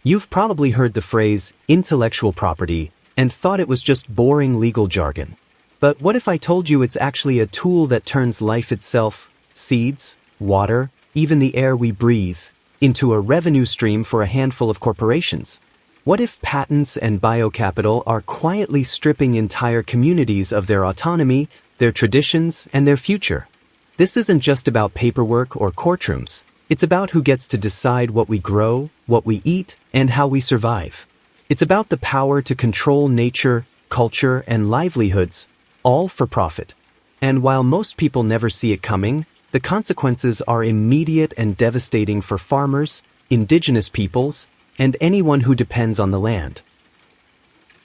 You've probably heard the phrase intellectual property and thought it was just boring legal jargon. But what if I told you it's actually a tool that turns life itself, seeds, water, even the air we breathe, into a revenue stream for a handful of corporations? What if patents and biocapital are quietly stripping entire communities of their autonomy, their traditions, and their future? This isn't just about paperwork or courtrooms. It's about who gets to decide what we grow, what we eat, and how we survive. It's about the power to control nature, culture, and livelihoods, all for profit. And while most people never see it coming, the consequences are immediate and devastating for farmers, indigenous peoples, and anyone who depends on the land.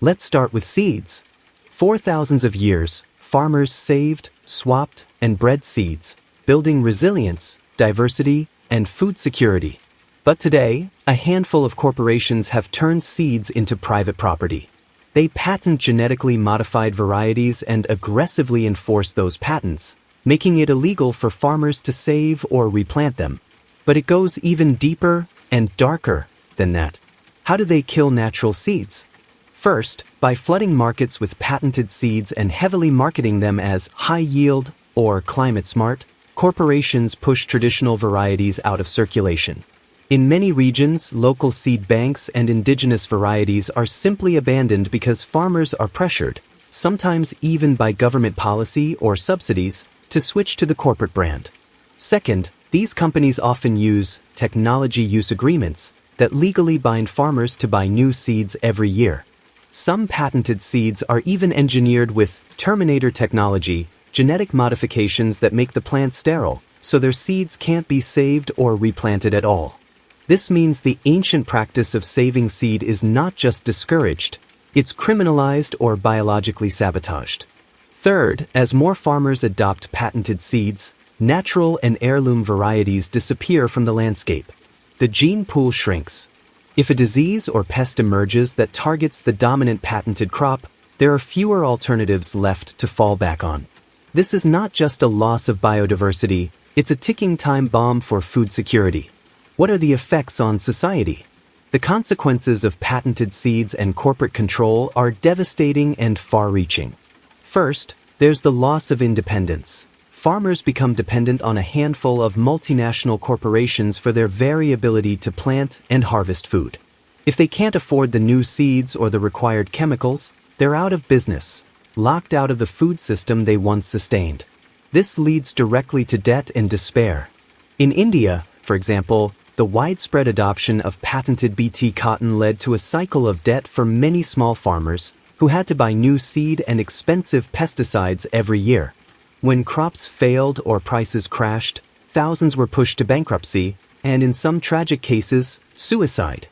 Let's start with seeds. For thousands of years, farmers saved, swapped, and bred seeds, building resilience, diversity, and food security. But today, a handful of corporations have turned seeds into private property. They patent genetically modified varieties and aggressively enforce those patents, making it illegal for farmers to save or replant them. But it goes even deeper and darker than that. How do they kill natural seeds? First, by flooding markets with patented seeds and heavily marketing them as high-yield or climate-smart, corporations push traditional varieties out of circulation. In many regions, local seed banks and indigenous varieties are simply abandoned because farmers are pressured, sometimes even by government policy or subsidies, to switch to the corporate brand. Second, these companies often use technology use agreements that legally bind farmers to buy new seeds every year. Some patented seeds are even engineered with Terminator technology, genetic modifications that make the plants sterile, so their seeds can't be saved or replanted at all. This means the ancient practice of saving seed is not just discouraged, it's criminalized or biologically sabotaged. Third, as more farmers adopt patented seeds, natural and heirloom varieties disappear from the landscape. The gene pool shrinks. If a disease or pest emerges that targets the dominant patented crop, there are fewer alternatives left to fall back on. This is not just a loss of biodiversity, it's a ticking time bomb for food security. What are the effects on society? The consequences of patented seeds and corporate control are devastating and far-reaching. First, there's the loss of independence. Farmers become dependent on a handful of multinational corporations for their very ability to plant and harvest food. If they can't afford the new seeds or the required chemicals, they're out of business, locked out of the food system they once sustained. This leads directly to debt and despair. In India, for example, the widespread adoption of patented Bt cotton led to a cycle of debt for many small farmers who had to buy new seed and expensive pesticides every year. When crops failed or prices crashed, thousands were pushed to bankruptcy and, in some tragic cases, suicide.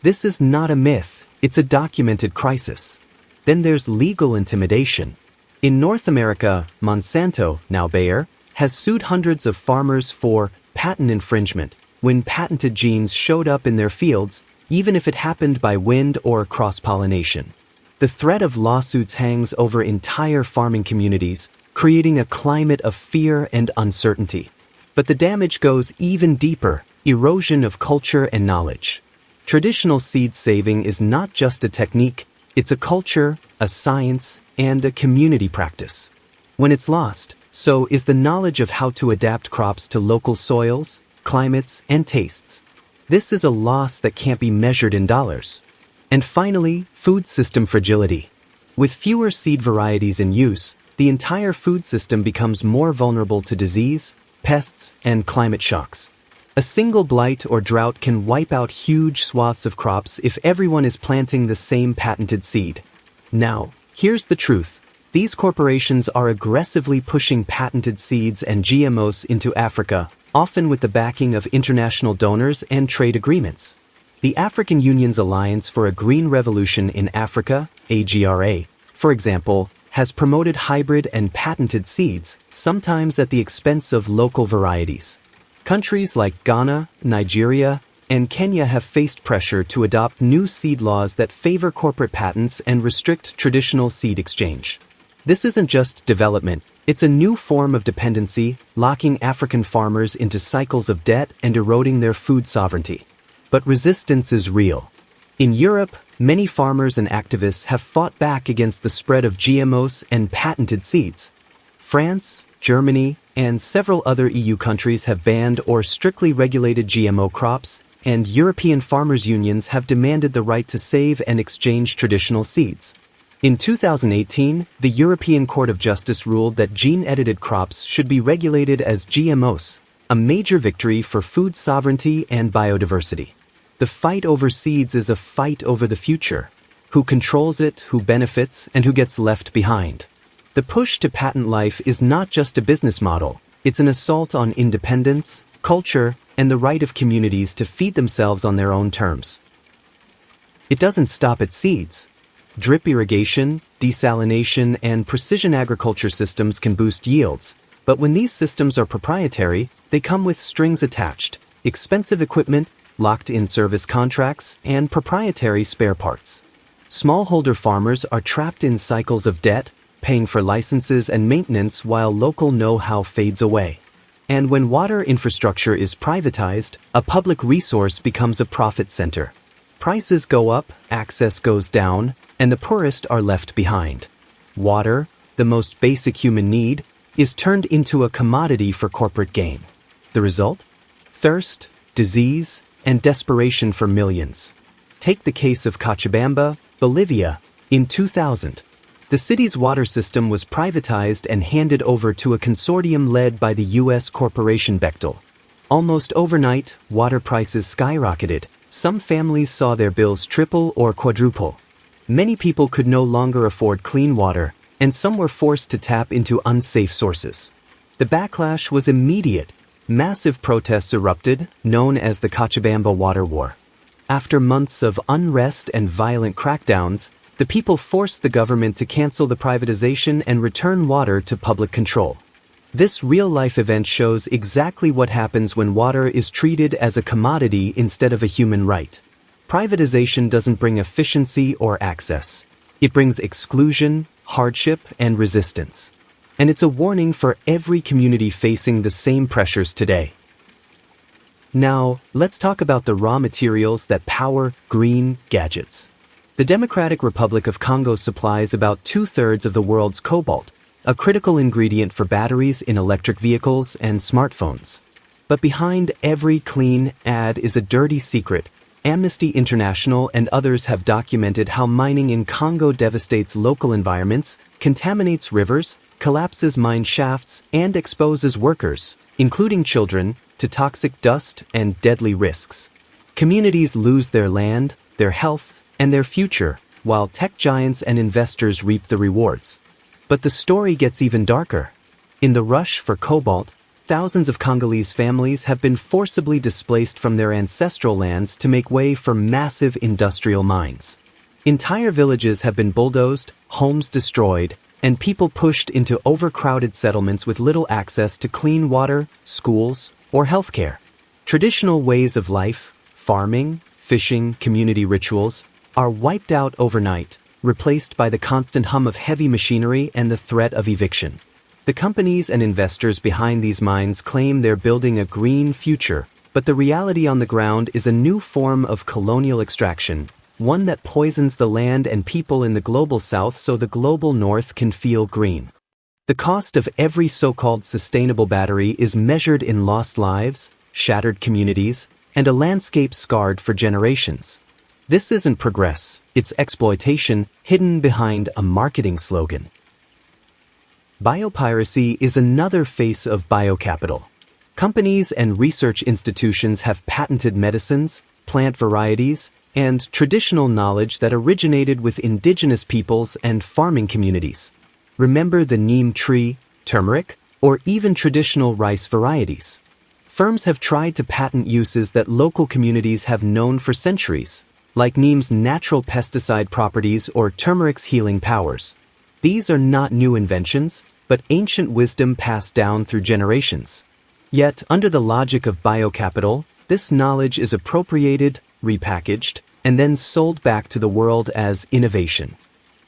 This is not a myth, it's a documented crisis. Then there's legal intimidation. In North America, Monsanto, now Bayer, has sued hundreds of farmers for patent infringement when patented genes showed up in their fields, even if it happened by wind or cross-pollination. The threat of lawsuits hangs over entire farming communities, creating a climate of fear and uncertainty. But the damage goes even deeper: erosion of culture and knowledge. Traditional seed saving is not just a technique, it's a culture, a science, and a community practice. When it's lost, so is the knowledge of how to adapt crops to local soils, climates, and tastes. This is a loss that can't be measured in dollars. And finally, food system fragility. With fewer seed varieties in use, the entire food system becomes more vulnerable to disease, pests, and climate shocks. A single blight or drought can wipe out huge swaths of crops if everyone is planting the same patented seed. Now, here's the truth. These corporations are aggressively pushing patented seeds and GMOs into Africa, often with the backing of international donors and trade agreements. The African Union's Alliance for a Green Revolution in Africa, AGRA, for example, has promoted hybrid and patented seeds, sometimes at the expense of local varieties. Countries like Ghana, Nigeria, and Kenya have faced pressure to adopt new seed laws that favor corporate patents and restrict traditional seed exchange. This isn't just development, it's a new form of dependency, locking African farmers into cycles of debt and eroding their food sovereignty. But resistance is real. In Europe, many farmers and activists have fought back against the spread of GMOs and patented seeds. France, Germany, and several other EU countries have banned or strictly regulated GMO crops, and European farmers' unions have demanded the right to save and exchange traditional seeds. In 2018, the European Court of Justice ruled that gene-edited crops should be regulated as GMOs, a major victory for food sovereignty and biodiversity. The fight over seeds is a fight over the future. Who controls it, who benefits, and who gets left behind. The push to patent life is not just a business model, it's an assault on independence, culture, and the right of communities to feed themselves on their own terms. It doesn't stop at seeds. Drip irrigation, desalination, and precision agriculture systems can boost yields, but when these systems are proprietary, they come with strings attached, expensive equipment, locked-in service contracts, and proprietary spare parts. Smallholder farmers are trapped in cycles of debt, paying for licenses and maintenance while local know-how fades away. And when water infrastructure is privatized, a public resource becomes a profit center. Prices go up, access goes down, and the poorest are left behind. Water, the most basic human need, is turned into a commodity for corporate gain. The result? Thirst, disease, and desperation for millions. Take the case of Cochabamba, Bolivia, in 2000. The city's water system was privatized and handed over to a consortium led by the U.S. corporation Bechtel. Almost overnight, water prices skyrocketed. Some families saw their bills triple or quadruple. Many people could no longer afford clean water, and some were forced to tap into unsafe sources. The backlash was immediate. Massive protests erupted, known as the Cochabamba Water War. After months of unrest and violent crackdowns, the people forced the government to cancel the privatization and return water to public control. This real-life event shows exactly what happens when water is treated as a commodity instead of a human right. Privatization doesn't bring efficiency or access. It brings exclusion, hardship, and resistance. And it's a warning for every community facing the same pressures today. Now, let's talk about the raw materials that power green gadgets. The Democratic Republic of Congo supplies about 2/3 of the world's cobalt, a critical ingredient for batteries in electric vehicles and smartphones. But behind every clean ad is a dirty secret. Amnesty International and others have documented how mining in Congo devastates local environments, contaminates rivers, collapses mine shafts, and exposes workers, including children, to toxic dust and deadly risks. Communities lose their land, their health, and their future, while tech giants and investors reap the rewards. But the story gets even darker. In the rush for cobalt, thousands of Congolese families have been forcibly displaced from their ancestral lands to make way for massive industrial mines. Entire villages have been bulldozed, homes destroyed, and people pushed into overcrowded settlements with little access to clean water, schools, or healthcare. Traditional ways of life, farming, fishing, community rituals, are wiped out overnight, replaced by the constant hum of heavy machinery and the threat of eviction. The companies and investors behind these mines claim they're building a green future, but the reality on the ground is a new form of colonial extraction, one that poisons the land and people in the global south so the global north can feel green. The cost of every so-called sustainable battery is measured in lost lives, shattered communities, and a landscape scarred for generations. This isn't progress, it's exploitation hidden behind a marketing slogan. Biopiracy is another face of biocapital. Companies and research institutions have patented medicines, plant varieties, and traditional knowledge that originated with indigenous peoples and farming communities. Remember the neem tree, turmeric, or even traditional rice varieties. Firms have tried to patent uses that local communities have known for centuries, like neem's natural pesticide properties or turmeric's healing powers. These are not new inventions, but ancient wisdom passed down through generations. Yet, under the logic of biocapital, this knowledge is appropriated, repackaged, and then sold back to the world as innovation.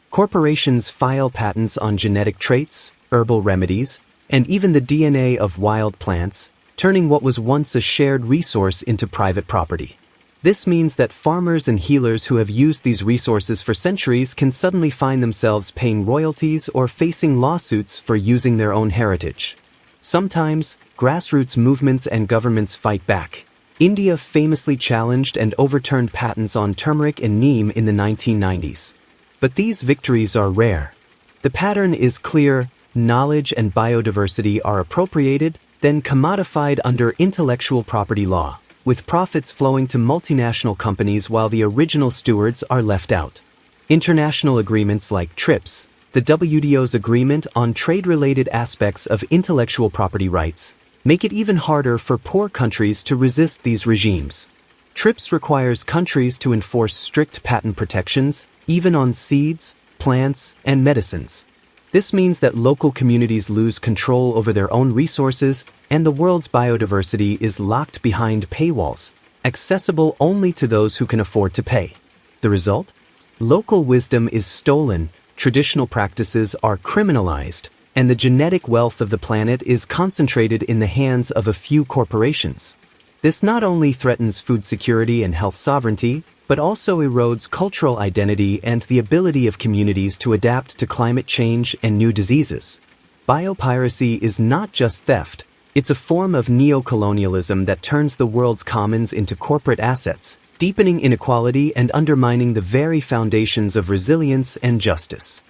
Corporations file patents on genetic traits, herbal remedies, and even the DNA of wild plants, turning what was once a shared resource into private property. This means that farmers and healers who have used these resources for centuries can suddenly find themselves paying royalties or facing lawsuits for using their own heritage. Sometimes, grassroots movements and governments fight back. India famously challenged and overturned patents on turmeric and neem in the 1990s. But these victories are rare. The pattern is clear: knowledge and biodiversity are appropriated, then commodified under intellectual property law, with profits flowing to multinational companies while the original stewards are left out. International agreements like TRIPS, the WTO's agreement on trade-related aspects of intellectual property rights, make it even harder for poor countries to resist these regimes. TRIPS requires countries to enforce strict patent protections, even on seeds, plants, and medicines. This means that local communities lose control over their own resources, and the world's biodiversity is locked behind paywalls, accessible only to those who can afford to pay. The result? Local wisdom is stolen, traditional practices are criminalized, and the genetic wealth of the planet is concentrated in the hands of a few corporations. This not only threatens food security and health sovereignty, but also erodes cultural identity and the ability of communities to adapt to climate change and new diseases. Biopiracy is not just theft, it's a form of neocolonialism that turns the world's commons into corporate assets, deepening inequality and undermining the very foundations of resilience and justice.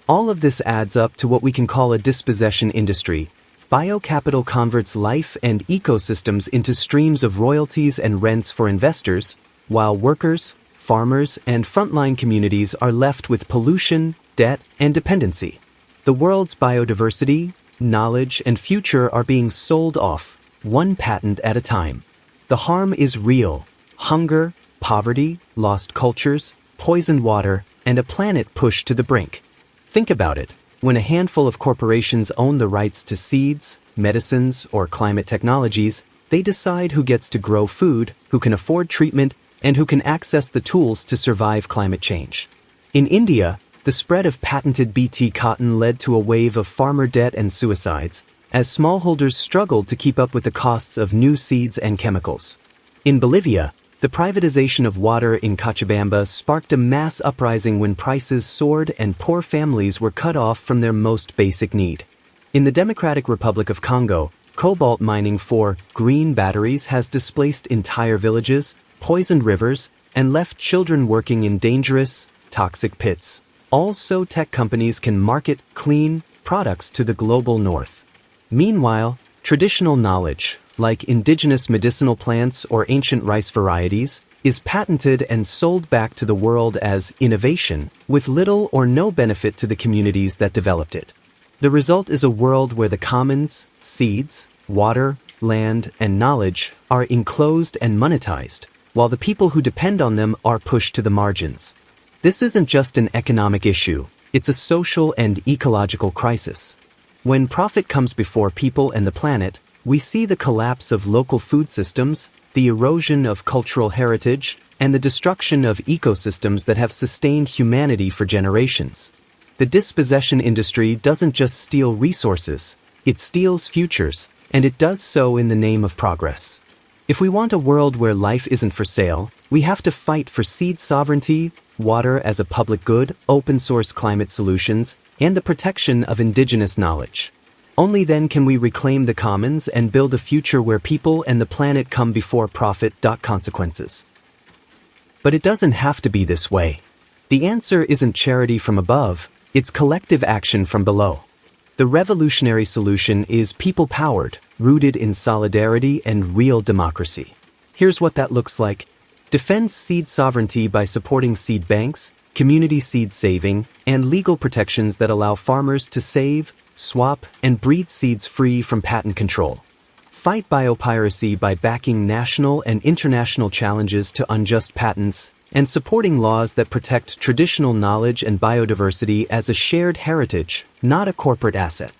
All of this adds up to what we can call a dispossession industry. Biocapital converts life and ecosystems into streams of royalties and rents for investors, while workers, farmers, and frontline communities are left with pollution, debt, and dependency. The world's biodiversity, knowledge, and future are being sold off, one patent at a time. The harm is real: hunger, poverty, lost cultures, poisoned water, and a planet pushed to the brink. Think about it. When a handful of corporations own the rights to seeds, medicines, or climate technologies, they decide who gets to grow food, who can afford treatment, and who can access the tools to survive climate change. In India, the spread of patented Bt cotton led to a wave of farmer debt and suicides, as smallholders struggled to keep up with the costs of new seeds and chemicals. In Bolivia, the privatization of water in Cochabamba sparked a mass uprising when prices soared and poor families were cut off from their most basic need. In the Democratic Republic of Congo, cobalt mining for green batteries has displaced entire villages, poisoned rivers, and left children working in dangerous, toxic pits, all so tech companies can market clean products to the global north. Meanwhile, traditional knowledge, like indigenous medicinal plants or ancient rice varieties, is patented and sold back to the world as innovation, with little or no benefit to the communities that developed it. The result is a world where the commons, seeds, water, land, and knowledge are enclosed and monetized, while the people who depend on them are pushed to the margins. This isn't just an economic issue, it's a social and ecological crisis. When profit comes before people and the planet, we see the collapse of local food systems, the erosion of cultural heritage, and the destruction of ecosystems that have sustained humanity for generations. The dispossession industry doesn't just steal resources, it steals futures, and it does so in the name of progress. If we want a world where life isn't for sale, we have to fight for seed sovereignty, water as a public good, open-source climate solutions, and the protection of indigenous knowledge. Only then can we reclaim the commons and build a future where people and the planet come before profit. Consequences. But it doesn't have to be this way. The answer isn't charity from above, it's collective action from below. The revolutionary solution is people-powered, rooted in solidarity and real democracy. Here's what that looks like. Defend seed sovereignty by supporting seed banks, community seed saving, and legal protections that allow farmers to save, swap, and breed seeds free from patent control. Fight biopiracy by backing national and international challenges to unjust patents, and supporting laws that protect traditional knowledge and biodiversity as a shared heritage, not a corporate asset.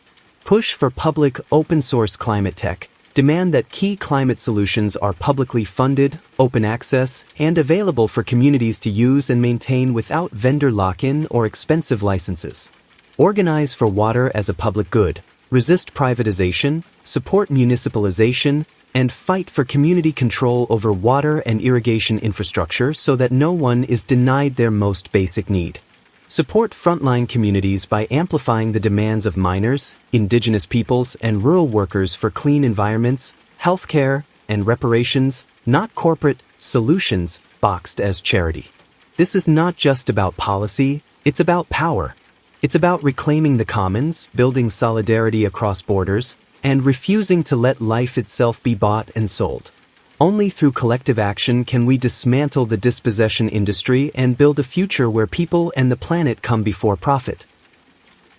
Push for public, open-source climate tech. Demand that key climate solutions are publicly funded, open access, and available for communities to use and maintain without vendor lock-in or expensive licenses. Organize for water as a public good, resist privatization, support municipalization, and fight for community control over water and irrigation infrastructure so that no one is denied their most basic need. Support frontline communities by amplifying the demands of miners, indigenous peoples, and rural workers for clean environments, healthcare, and reparations, not corporate solutions boxed as charity. This is not just about policy, it's about power. It's about reclaiming the commons, building solidarity across borders, and refusing to let life itself be bought and sold. Only through collective action can we dismantle the dispossession industry and build a future where people and the planet come before profit.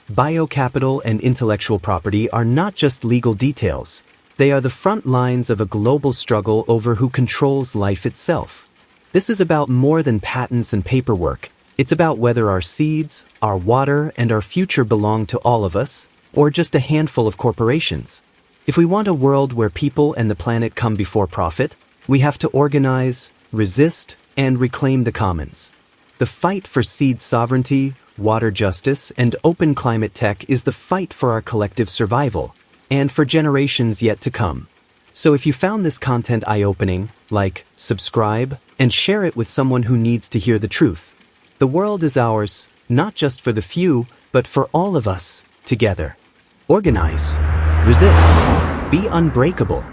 Biocapital and intellectual property are not just legal details. They are the front lines of a global struggle over who controls life itself. This is about more than patents and paperwork. It's about whether our seeds, our water, and our future belong to all of us, or just a handful of corporations. If we want a world where people and the planet come before profit, we have to organize, resist, and reclaim the commons. The fight for seed sovereignty, water justice, and open climate tech is the fight for our collective survival, and for generations yet to come. So if you found this content eye-opening, like, subscribe, and share it with someone who needs to hear the truth. The world is ours, not just for the few, but for all of us, together. Organize. Resist. Be unbreakable.